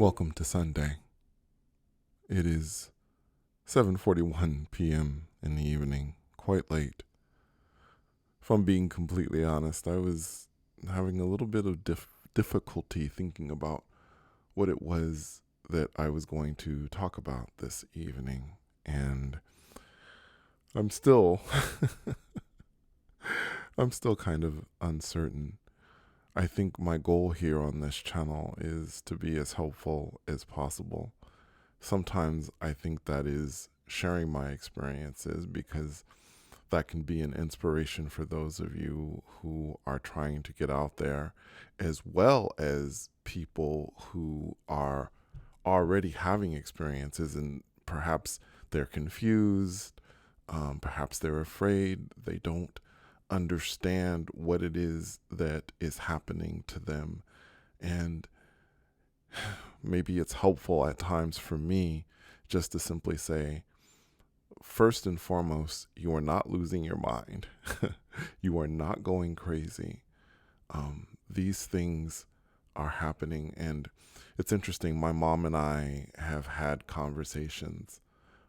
Welcome to Sunday. It is 7:41 p.m. in the evening, quite late. If I'm being completely honest, I was having a little bit of difficulty thinking about what it was that I was going to talk about this evening, and I'm still I'm still kind of uncertain. I think my goal here on this channel is to be as helpful as possible. Sometimes I think that is sharing my experiences because that can be an inspiration for those of you who are trying to get out there, as well as people who are already having experiences and perhaps they're confused, perhaps they're afraid, they don't understand what it is that is happening to them. And maybe it's helpful at times for me just to simply say, first and foremost, you are not losing your mind. You are not going crazy. These things are happening. And it's interesting. My mom and I have had conversations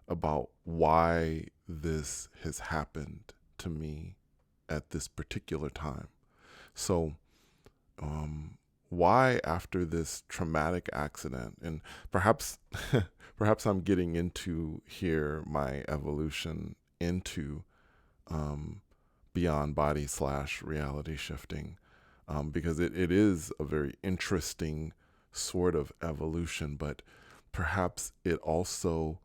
about why this has happened to me at this particular time. So, why after this traumatic accident, and perhaps perhaps I'm getting into here my evolution into beyond body / reality shifting, because it is a very interesting sort of evolution, but perhaps it also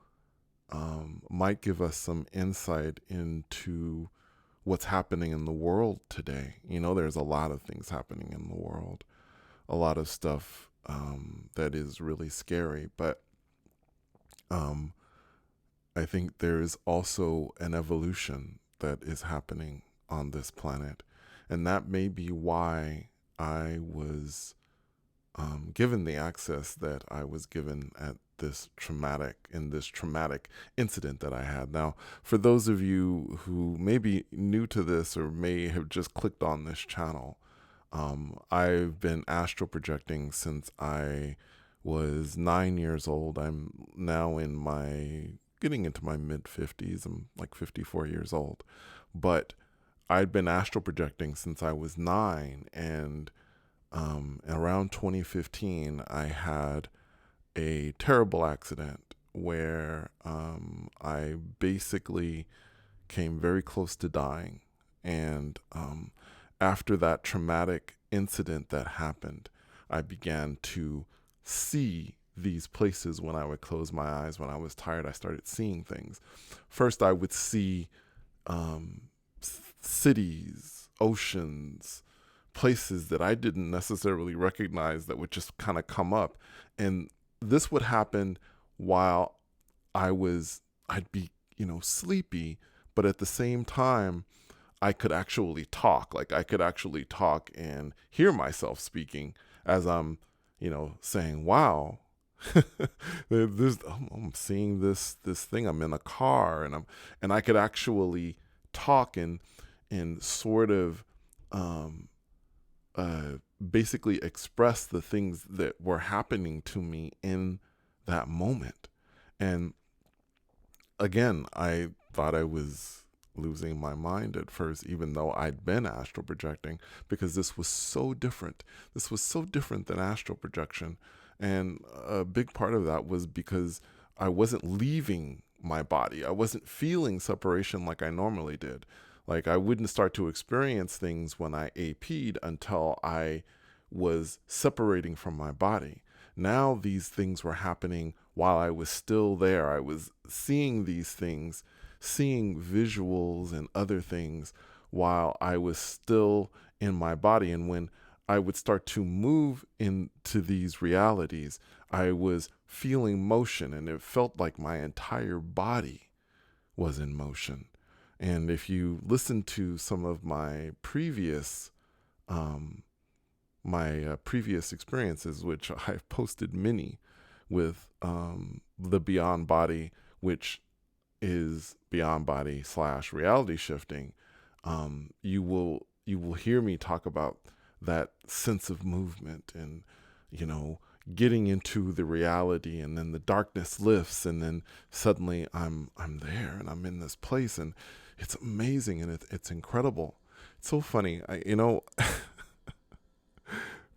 might give us some insight into what's happening in the world today. You know, there's a lot of things happening in the world, a lot of stuff that is really scary. But I think there is also an evolution that is happening on this planet. And that may be why I was given the access that I was given at this traumatic incident that I had. Now, for those of you who may be new to this or may have just clicked on this channel, I've been astral projecting since I was 9 years old. I'm now getting into my mid 50s. I'm like 54 years old, but I'd been astral projecting since I was 9, and around 2015, I had a terrible accident where I basically came very close to dying. And after that traumatic incident that happened, I began to see these places when I would close my eyes. When I was tired, I started seeing things. First, I would see cities, oceans, places that I didn't necessarily recognize that would just kind of come up. And this would happen while I'd be, sleepy, but at the same time, I could actually talk. Like I could actually talk and hear myself speaking as I'm, saying, wow, I'm seeing this thing. I'm in a car and I could actually talk and sort of basically express the things that were happening to me in that moment. And again, I thought I was losing my mind at first, even though I'd been astral projecting, because this was so different. This was so different than astral projection. And a big part of that was because I wasn't leaving my body. I wasn't feeling separation like I normally did. Like I wouldn't start to experience things when I AP'd until I was separating from my body. Now these things were happening while I was still there. I was seeing these things, seeing visuals and other things while I was still in my body. And when I would start to move into these realities, I was feeling motion, and it felt like my entire body was in motion. And if you listen to some of my previous previous experiences, which I've posted many with the Beyond Body, which is Beyond Body / reality shifting, you will hear me talk about that sense of movement and getting into the reality, and then the darkness lifts, and then suddenly I'm there and I'm in this place, and it's amazing, and it's incredible. It's so funny.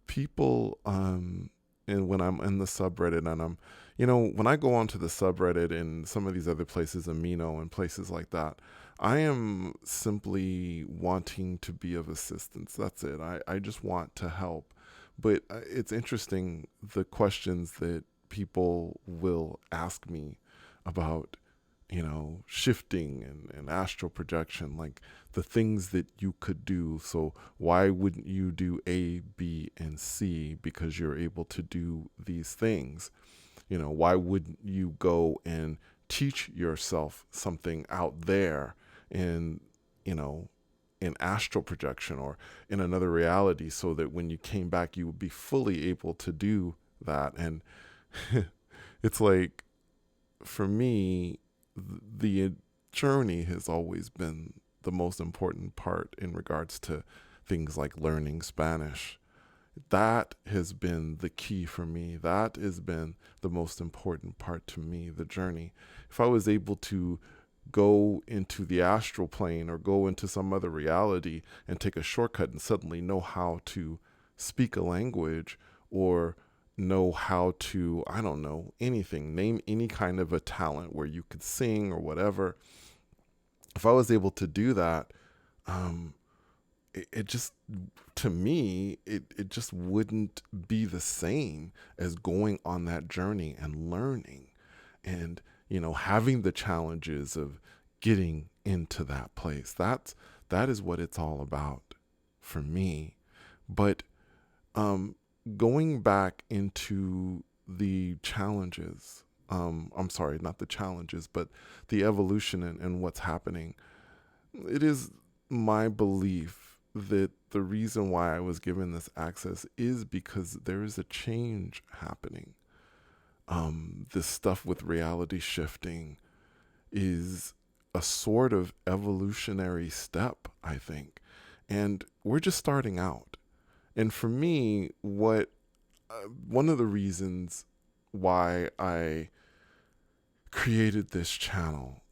People and when I'm in the subreddit, and when I go onto the subreddit and some of these other places, Amino and places like that, I am simply wanting to be of assistance. That's it. I just want to help. But it's interesting the questions that people will ask me about, shifting and astral projection, like the things that you could do. So why wouldn't you do A, B, and C? Because you're able to do these things. Why wouldn't you go and teach yourself something out there in, in astral projection or in another reality, so that when you came back, you would be fully able to do that? And it's like, for me, the journey has always been the most important part in regards to things like learning Spanish. That has been the key for me. That has been the most important part to me, the journey. If I was able to go into the astral plane or go into some other reality and take a shortcut and suddenly know how to speak a language, or know how to, I don't know, anything, name any kind of a talent where you could sing or whatever. If I was able to do that, it just, to me, it just wouldn't be the same as going on that journey and learning and, having the challenges of getting into that place. That is what it's all about for me. But going back into the challenges, I'm sorry, not the challenges, but the evolution and what's happening. It is my belief that the reason why I was given this access is because there is a change happening. This stuff with reality shifting is a sort of evolutionary step, I think. And we're just starting out. And for me, one of the reasons why I created this channel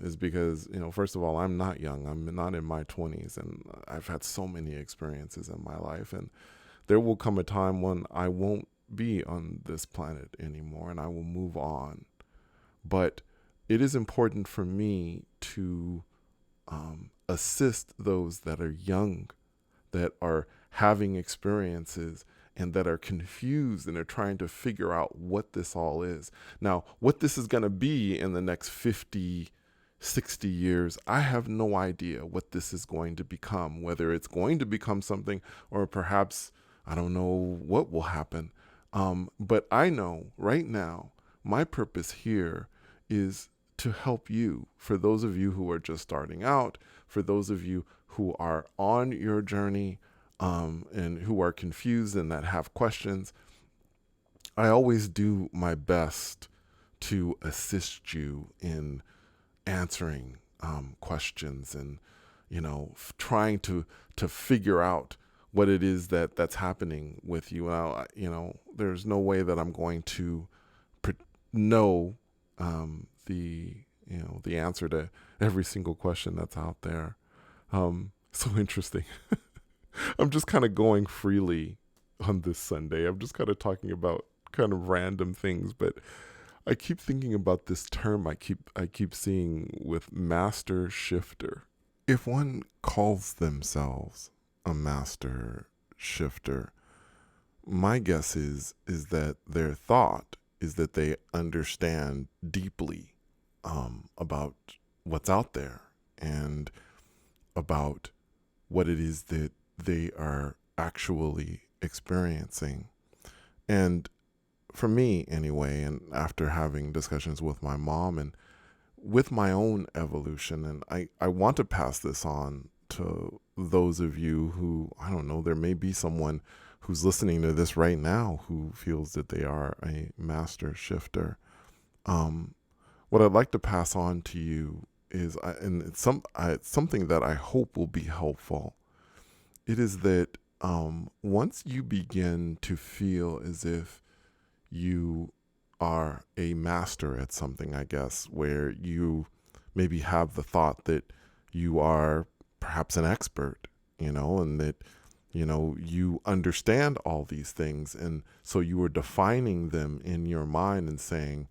is because, first of all, I'm not young. I'm not in my 20s, and I've had so many experiences in my life. And there will come a time when I won't be on this planet anymore, and I will move on. But it is important for me to assist those that are young, that are having experiences, and that are confused and are trying to figure out what this all is. Now, what this is going to be in the next 50, 60 years, I have no idea what this is going to become, whether it's going to become something, or perhaps I don't know what will happen. But I know right now, my purpose here is to help you. For those of you who are just starting out, for those of you who are on your journey, and who are confused and that have questions, I always do my best to assist you in answering questions, and trying to figure out what it is that's happening with you. Now, there's no way that I'm going to know the answer to every single question that's out there. So interesting. I'm just kind of going freely on this Sunday. I'm just kind of talking about kind of random things, but I keep thinking about this term I keep seeing with master shifter. If one calls themselves a master shifter, my guess is that their thought is that they understand deeply about what's out there, and about what it is that they are actually experiencing. And for me anyway, and after having discussions with my mom and with my own evolution, and I want to pass this on to those of you who, I don't know, there may be someone who's listening to this right now who feels that they are a master shifter. What I'd like to pass on to you is, and it's something that I hope will be helpful. It is that once you begin to feel as if you are a master at something, I guess, where you maybe have the thought that you are perhaps an expert, and that, you understand all these things. And so you are defining them in your mind and saying,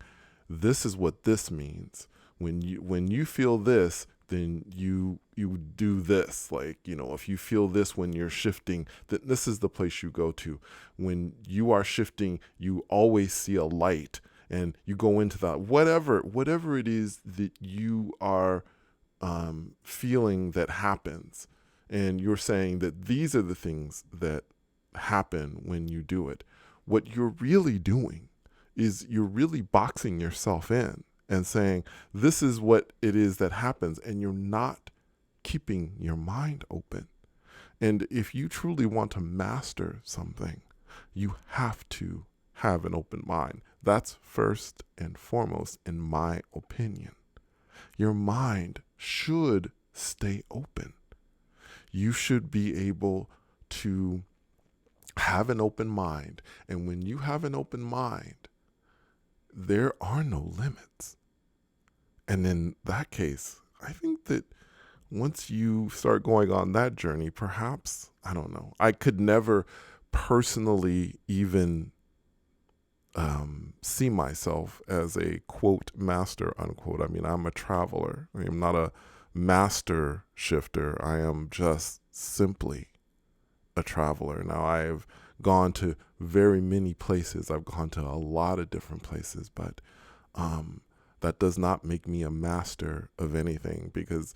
this is what this means. When you feel this, then you do this. Like, if you feel this when you're shifting, then this is the place you go to. When you are shifting, you always see a light, and you go into that, whatever it is that you are feeling that happens. And you're saying that these are the things that happen when you do it. What you're really doing is you're really boxing yourself in and saying, this is what it is that happens. And you're not keeping your mind open. And if you truly want to master something, you have to have an open mind. That's first and foremost, in my opinion. Your mind should stay open. You should be able to have an open mind. And when you have an open mind, there are no limits. And in that case, I think that once you start going on that journey, perhaps, I don't know, I could never personally even see myself as a quote master unquote. I mean, I'm a traveler. I am not a master shifter. I am just simply a traveler. Now, I've gone to very many places. I've gone to a lot of different places, but that does not make me a master of anything, because,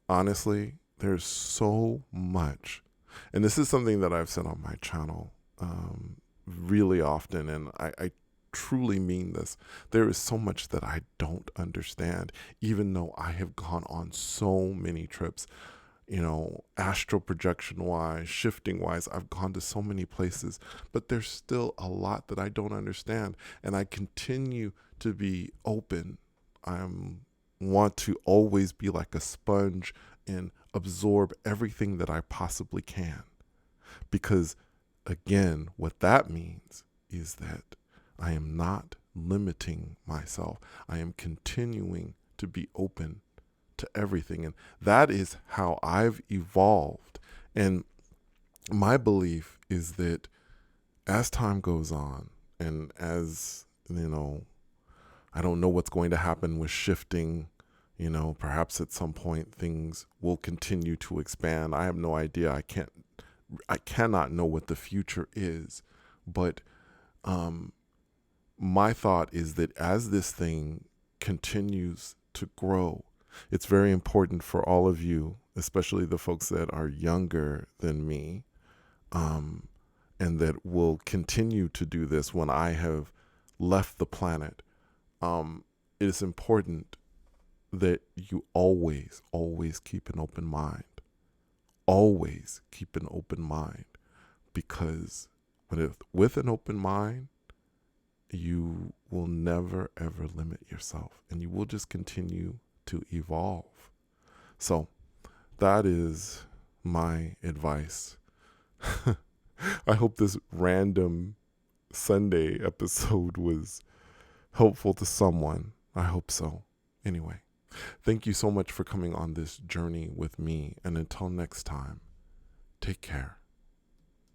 honestly, there's so much. And this is something that I've said on my channel really often, and I truly mean this. There is so much that I don't understand, even though I have gone on so many trips, astral projection wise, shifting wise. I've gone to so many places, but there's still a lot that I don't understand, and I continue to be open. I want to always be like a sponge and absorb everything that I possibly can, because again, what that means is that I am not limiting myself. I am continuing to be open to everything. And that is how I've evolved. And my belief is that as time goes on, and as, I don't know what's going to happen with shifting, perhaps at some point things will continue to expand. I have no idea. I cannot know what the future is, but my thought is that as this thing continues to grow, it's very important for all of you, especially the folks that are younger than me, and that will continue to do this when I have left the planet. It is important that you always keep an open mind. Always keep an open mind, because with an open mind, you will never ever limit yourself, and you will just continue to evolve. So that is my advice. I hope this random Sunday episode was helpful to someone. I hope so. Anyway, thank you so much for coming on this journey with me. And until next time, take care.